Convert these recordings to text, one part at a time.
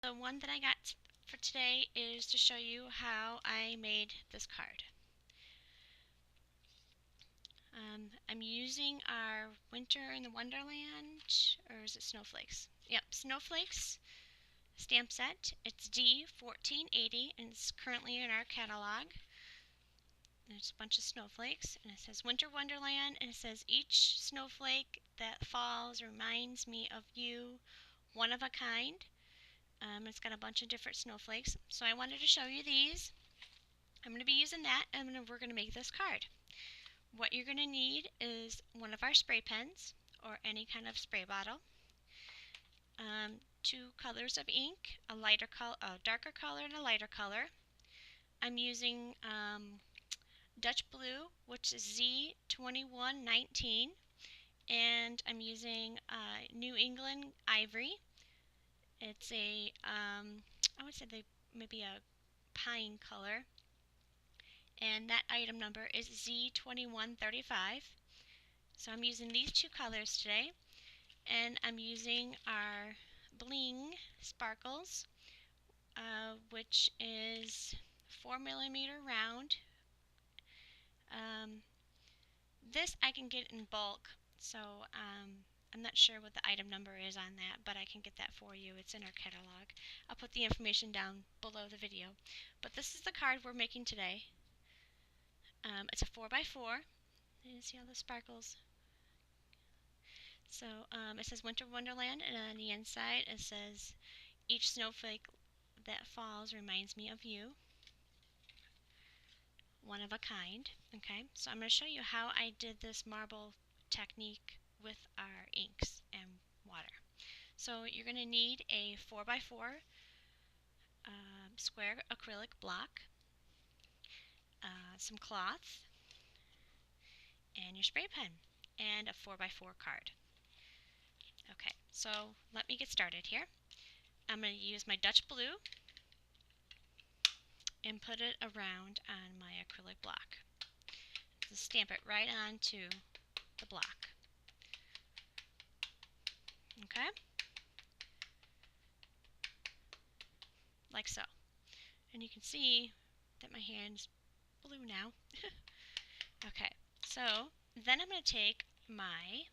the one that I got for today is to show you how I made this card. I'm using our Winter in the Wonderland, or is it Snowflakes? Yep, Snowflakes stamp set. It's D1480 and it's currently in our catalog. There's a bunch of snowflakes and it says Winter Wonderland and it says each snowflake that falls reminds me of you, one of a kind. It's got a bunch of different snowflakes. So I wanted to show you these. I'm going to be using that and we're going to make this card. What you're going to need is one of our spray pens or any kind of spray bottle, 2 colors of ink, a darker color and a lighter color. I'm using Dutch blue, which is Z2119, and I'm using New England ivory. It's a I would say maybe a pine color. And that item number is Z2135. So I'm using these 2 colors today, and I'm using our bling sparkles, which is 4mm round. This I can get in bulk, so I'm not sure what the item number is on that, but I can get that for you. It's in our catalog. I'll put the information down below the video. But this is the card we're making today. It's a 4x4. You see all the sparkles? So it says Winter Wonderland, and on the inside it says each snowflake that falls reminds me of you, one of a kind. Okay, so I'm going to show you how I did this marble technique with our inks and water. So you're going to need a 4x4 square acrylic block, some cloth, and your spray pen, and a 4x4 card. Okay, so let me get started here. I'm going to use my Dutch blue and put it around on my acrylic block. Just stamp it right onto the block. Okay? Like so. And you can see that my hand's blue now. Okay, so then I'm going to take my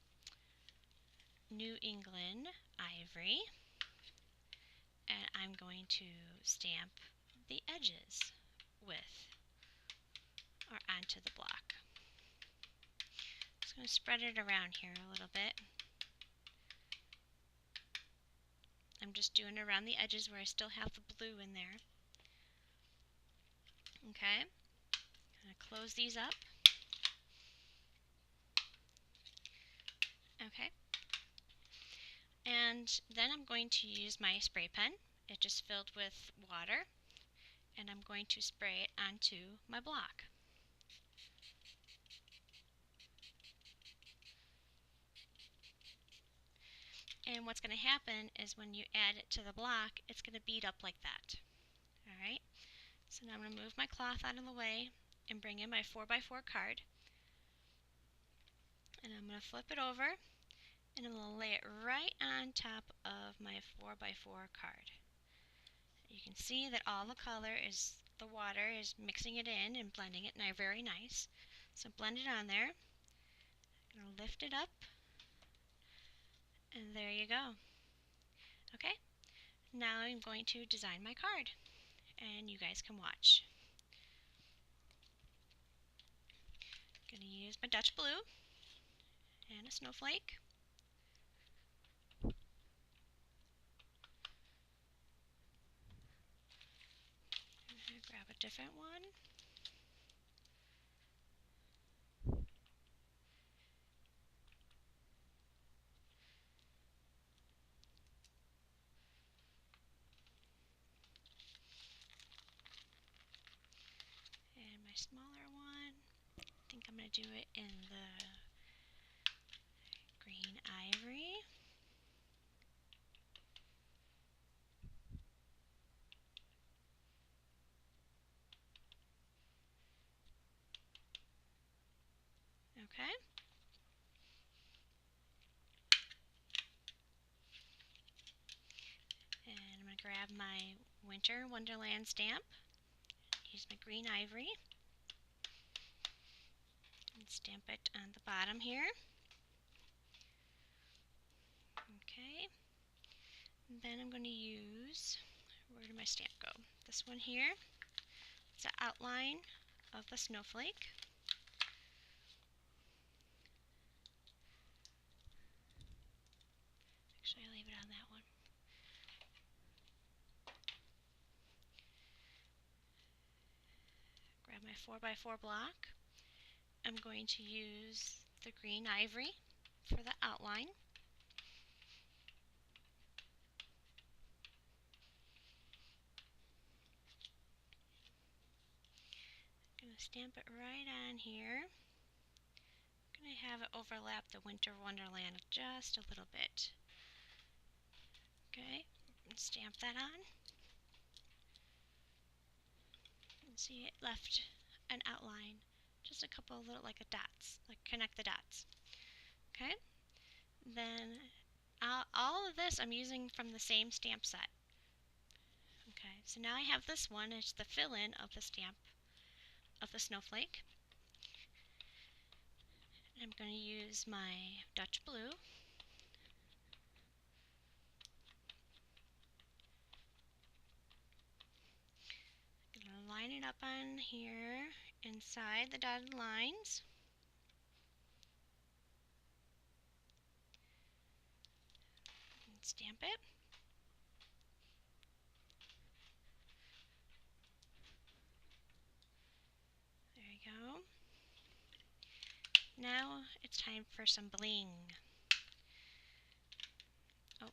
New England ivory and I'm going to stamp the edges with or onto the block. Just going to spread it around here a little bit. I'm just doing around the edges where I still have the blue in there. Okay, I'm going to close these up. Okay, and then I'm going to use my spray pen. It just filled with water, and I'm going to spray it onto my block. And what's going to happen is when you add it to the block, it's going to bead up like that. Alright, so now I'm going to move my cloth out of the way and bring in my 4x4 card. And I'm going to flip it over and I'm going to lay it right on top of my 4x4 card. You can see that all the color is, the water is mixing it in and blending it very nice. So blend it on there. I'm going to lift it up. And there you go. Okay, now I'm going to design my card and you guys can watch. I'm going to use my Dutch blue and a snowflake. I'm going to grab a different one. And my smaller one, I think I'm going to do it in the green ivory. Okay. And I'm going going to grab my Winter Wonderland stamp, use my green ivory, and stamp it on the bottom here. Okay, and then I'm going to use, where did my stamp go? This one here. It's the outline of the snowflake. Actually, I'll leave it on that one. Grab my 4x4 block. I'm going to use the green ivory for the outline. I'm going to stamp it right on here. I'm going to have it overlap the Winter Wonderland just a little bit. Okay, and stamp that on. And see, it left an outline, just a couple little like dots, like connect the dots. Okay, then all of this I'm using from the same stamp set. Okay, so now I have this one. It's the fill-in of the stamp of the snowflake. I'm going to use my Dutch blue. I'm going to line it up on here inside the dotted lines. And stamp it. There you go. Now it's time for some bling. Oh,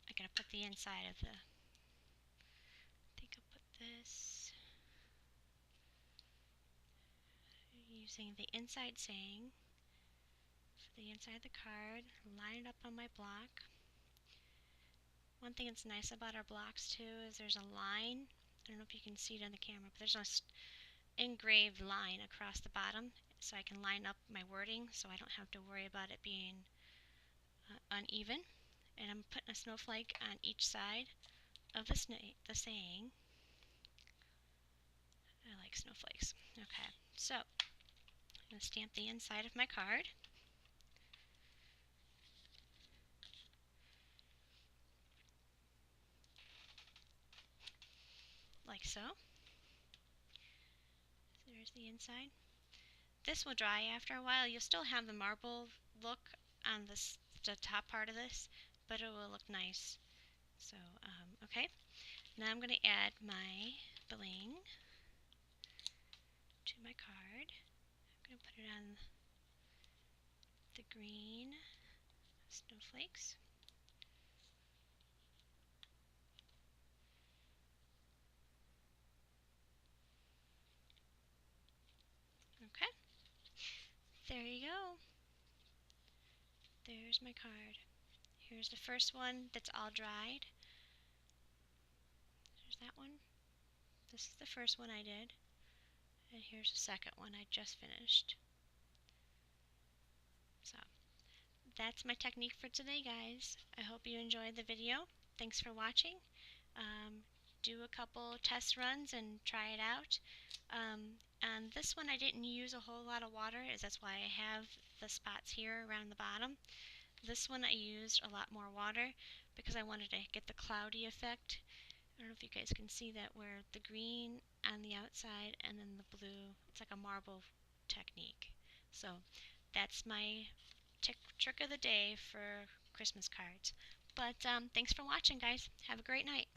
I gotta put the inside of the, I think I'll put this using the inside saying for the inside of the card, line it up on my block. One thing that's nice about our blocks too is there's a line. I don't know if you can see it on the camera, but there's an engraved line across the bottom, so I can line up my wording so I don't have to worry about it being uneven. And I'm putting a snowflake on each side of the saying. I like snowflakes. Okay, so I'm going to stamp the inside of my card. Like so. There's the inside. This will dry after a while. You'll still have the marble look on the top part of this, but it will look nice. So, okay. Now I'm going to add my bling to my card. I'm going to put it on the green snowflakes. Okay. There you go. There's my card. Here's the first one that's all dried. There's that one. This is the first one I did. And here's the second one I just finished. So, that's my technique for today, guys. I hope you enjoyed the video. Thanks for watching. Do a couple test runs and try it out. And this one I didn't use a whole lot of water, that's why I have the spots here around the bottom. This one I used a lot more water because I wanted to get the cloudy effect. I don't know if you guys can see that, where the green on the outside and then the blue, it's like a marble technique. So that's my trick of the day for Christmas cards. But thanks for watching, guys. Have a great night.